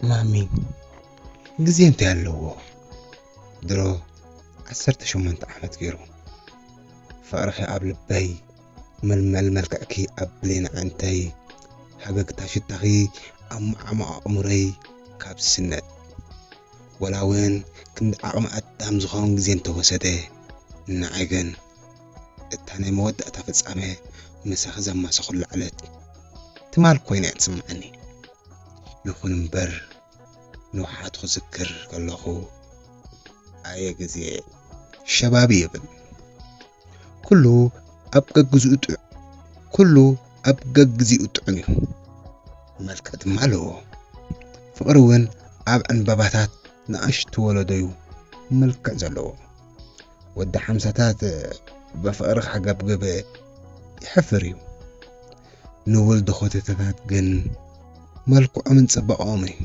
ማሚ ጊዜ እንት ያለው ድሮ 18 ዓመት ገይሩ ፍቅርኺ ኣብ ልበይ መልመል መልክዕኪ ኣብ ብሌን ዕንተይ ሓገግታ ሽታኺ ኣብ ማዕማቕ ኣእምሮይ ካብ ስነት ወላውን ክንዲ ዓቕሚ ኣዳም ዝኾን ጊዜ እንተወሰደ ንዓይ ግን እታ ናይ መወዳእታ ፍጻሜ ምሳኺ ዘማሰኹሉ ዕለት ትማል ኮይና ትስምዓኒ ይኹን እምበር ንውሓት ክዝክር ከለኹ ኣየ ጊዜ ሸባቢ ይብል ኩሉ ኣብ ገግዚኡ ጥዑም እዩ መልክዕ ድማ ኣለዎ ፍቕሪ እውን ኣብ ዕንበባታት ንኣሽቱ ወለዶዩ መልክዕ ዘለዎ ወዲ ሓምሳታት በፍቕሪ ሓገብገበ ይሕፍር እዩ ንውልዲ ኾተታት ግን መልክዖምን ጽባቐኦም እዩ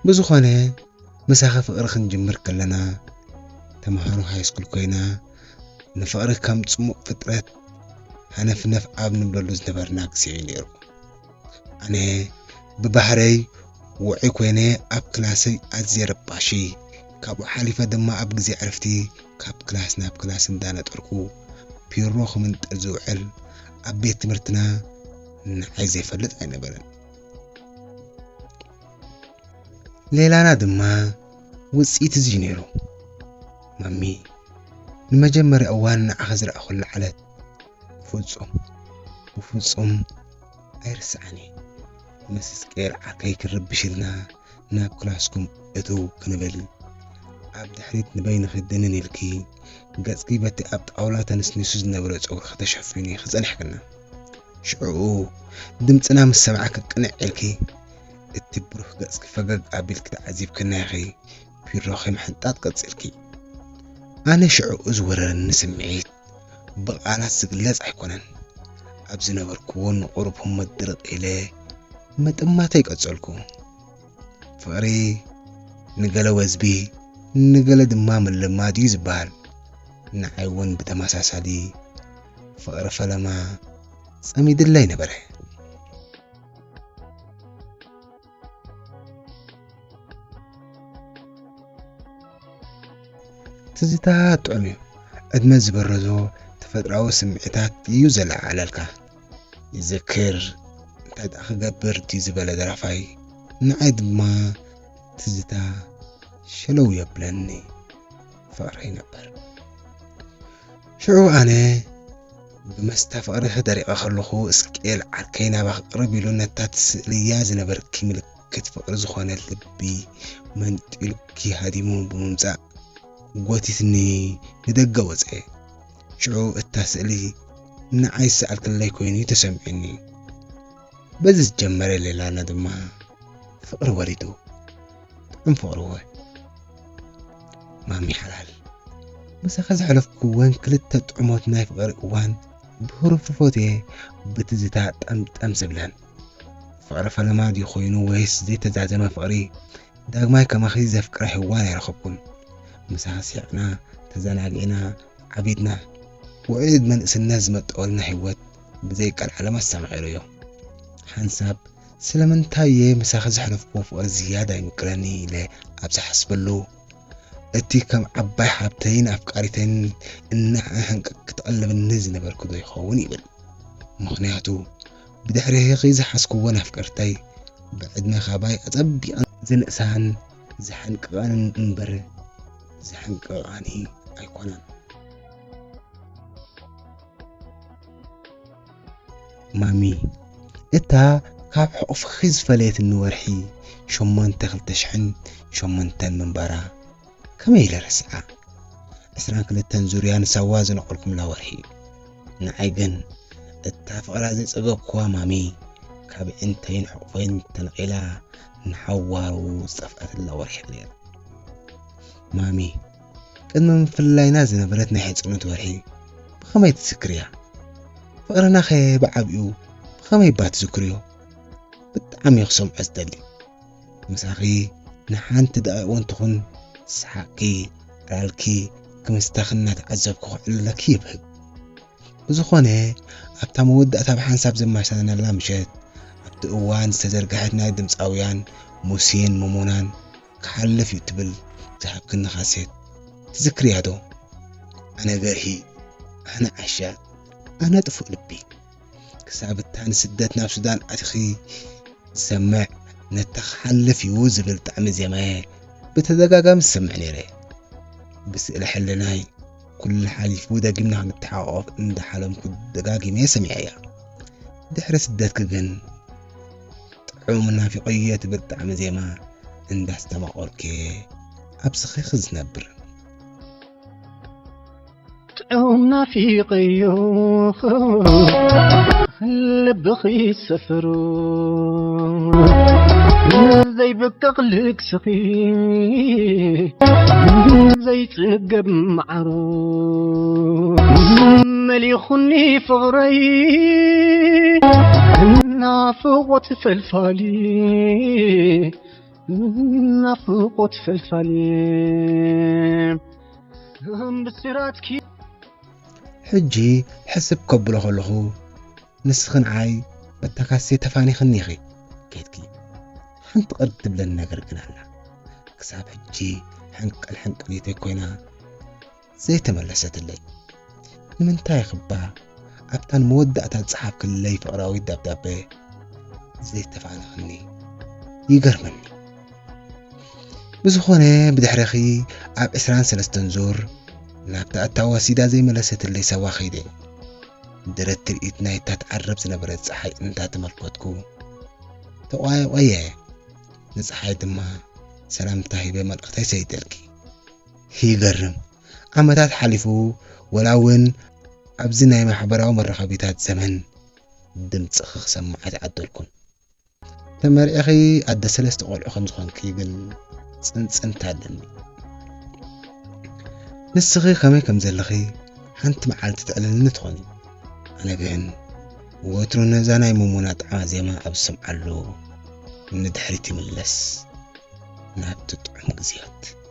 ብዝኾነ ምሳኺ ፍቕሪ ክንጅምር ከለና ተምሃሮ ሃይስኩል ኮይና ንፍቕሪ ከም ጽሙቕ ፍጥረት ሃነፍነፍ ኣብ ንብለሉ ዝነበርና ጊዜ እዩ ነይሩ ኣነ ብባህረይ ውዒ ኮይነ ኣብ ክላሰይ ኣዝየ ረባሺ ካብኡ ሓሊፈ ድማ ኣብ ጊዜ ዕረፍቲ ካብ ክላስ ናብ ክላስ እንዳነጠርኩ ፒሮ ክምንጠር ዝውዕል ኣብ ቤት ትምህርትና ንዓይ ዘይፈልጥ ኣይነበረን ሌላና ድማ ውፅኢት እዚ ነይሩ ማሚ ንመጀመርያ እዋን ንዓኺ ዝረኣኹሉ ዓለት ብፍጹም ኣይርስዓኒ ምስ ስቄር ዓከይ ክርብሽልና ናብ ክላስኩም እትው ክንብል ኣብ ድሕሪት ንበይኒ ክድንን ኢልኪ ገጽኪ በቲ ኣብ ጣውላ ተንስኒሱ ዝነበረ ፀጉሪ ከተሸፊኑ ክጸንሕክና ሽዑ ድምፅና ምስ ሰምዓ ክቅንዕ ኢልኪ እቲ ብሩህ ገጽኪ ፈገግ ኣቢልኪ ተዓዚብክና ኢኺ ፒሮኺ ምሕንጣጥ ቀጽልኪ ኣነ ሽዑ ዝወረረኒ ስምዒት ብቓላት ዝግለጽ ኣይኮነን ኣብ ዝነበርክዎ ንቑርብኩም መድረቕ ኢለ መጥማተይ ቀጸልኩ ፍቕሪ ንገለ ወዝቢ ንገለ ድማ ምልማድ እዩ ዝበሃል ንዓይ እውን ብተመሳሳሊ ፍቕሪ ፈለማ ጸሚድላይ ነበረ ትዝታ ጥዑም እዩ ዕድመ ዝበረዞ ተፈጥራዊ ስምዒታት እዩ ዘለዓለልካ ይዝክር እንታይ ዳ ክገብር ድዩ ዝበለ ደራፋይ ንዓይ ድማ ትዝታ ሸለው የብለኒ ፍቕሪ ነበር ሽዑ ኣነ ብመስተ ፍቕሪ ደሪቐ ከለኹ እስቄል ዓርከይ ናባ ክቅርብ ኢሉ ነታ ትስእልያ ዝነበርኪ ምልክት ፍቕሪ ዝኾነ ልቢ መንጢልኪ ሃዲሙ ብምምጻእ ጎቲትኒ ንደገ ወፀ ሽዑ እታ ስእሊ ንዓይ ሰኣልክለይ ኮይኑ ተሰምዐኒ በዚ ዝጀመረ ሌላና ድማ ፍቕሪ ወሪዱ ጥዑም ፍቕሪ ወይ ማሚ ሓላል ምሳኺ ዘሕለፍክወን ክልተ ጥዑሞት ናይ ፍቕሪ እዋን ብህሩፍፎት ብትዝታ ጠምጠም ዝብለን ፍቕሪ ፈለማ ድዩ ኮይኑ ወይስ ዘይተዛዘመ ፍቕሪ ዳግማይ ከማኺ ዘፍቅረ ህዋን ኣይረኸብኩን ምሳኺ ሲዕና ተዘናጊዕና ዓቢድና ውዕድ መንእስነት ዝመጠወልና ህይወት ብዘይቃል ዓለም ኣሰማዒሩ እዩ ሓንሳብ ስለምንታይ ምሳኺ ዘሕለፍክዎ ፍቕሪ ዝያዳ ይምቅረኒ ኢለ ኣብ ዝሓስበሉ እቲ ከም ዓባይ ሓብተይን ኣፍቃሪተይን ሕንቀቅ ክትቐልብኒ ዝነበርኩ ዶ ይኸውን ይብል ምኽንያቱ ብድሕሪኺ ዝሓስክዎን ኣፍቀርተይ ብዕድመ ኻባይ ኣጸቢቐን ዝንእሳን ዝሓንቅቐን እምበር ዝሓንቅቓኒ ኣይኮነን ማሚ እታ ካብ ሕቑፍኺ ዝፈለየትኒ ወርሒ 8/2008 ምንበራ ከመይ ኢለ ረስዓ 22 ዙርያ ንሰዋ ዝነቐልኩምላ ወርሒ ንዓይ ግን እታ ፍቕራ ዘይጸገብክዋ ማሚ ካብ ዕንተይን ሕቑፈይን ተነቒላ ንሓዋሩ ዝጠፍአትላ ወርሒ ነይራ ማሚ ቅድሚ ምፍላይና ዝነበረት ናይ ሕፅነት ወርሒ ብኸመይ ትዝክርያ ፍቕርና ኸ ብዓብኡ ብኸመይ ባትዝክርዮ ብጣዕሚ ክሰምዖ ዝደሊ ምሳኺ ንሓንቲ ደቂቕ እውን ትኹን ሰሓቅኪ ራልኪ ክምስታኽና ተዓዘብኩ ክዕልለኪ ይብህግ ብዝኾነ ኣብታ መወዳእታ ብሓንሳብ ዘማሳለናላ ምሸት ኣብቲ እዋን ዝተዘርግሐት ናይ ድምፃውያን موسين ممونان كحلف يتبل تحبكن خاسيت تذكري هادو أنا قرهي أنا عشاء أنا طفق لبي كسابتان سدتنا في سودان أتخي سمع نتخلف يوزبل طعم زي بتدقاقم السمع نيري بس إلى حلناي كل حالف ودا قمنا نتحقق عند حالهم كدقاقي ما سمعيا دحر سدتك جن طعمنا في قية بالطعم زي ما عند استمع أوركي أبسخي خز نبر طعمنا في قية لبخي السفر زي بكقلك سخي زي تقب معروف ملي خني فغري نافقت فالفالي نافقت فالفالي بسيراتك حجي حسب قبله خلخو نسخن عاي بتكاسي تفاني خنيخي كيتكي حنت قرد بلا النقر قنالا كساب حجي حنق ليتي كوينا زي تملست اللي من تاي خبا أبتان مودة تصحاب كل اللي فقراوي دابدابي زي تفاني خني يقرمني بزخونة بدحرخي أب إسران سلستنزور نابتا التواسيدا زي ملست اللي سوا خيدي درت رئيتنا تتعرب زنبرت صحي انتا تملكتكو تقواي وياه نصحي دما سلام تهيبه ملقتي سيدلكي يقرم عمتات حلفو ولاون أبزنا محبراو مرخبيتات زمن دمت خخ سمعت عدلكم تمر أخي أدى سلست قول أخن خانكي قل سنتعلمني نسخي خمي كم زلخي حنت معال تتقلل نتخوني أنا بين وترو نزانا ممونات عازيما أبسم علو من دحرتي ملس نابت طعم زياد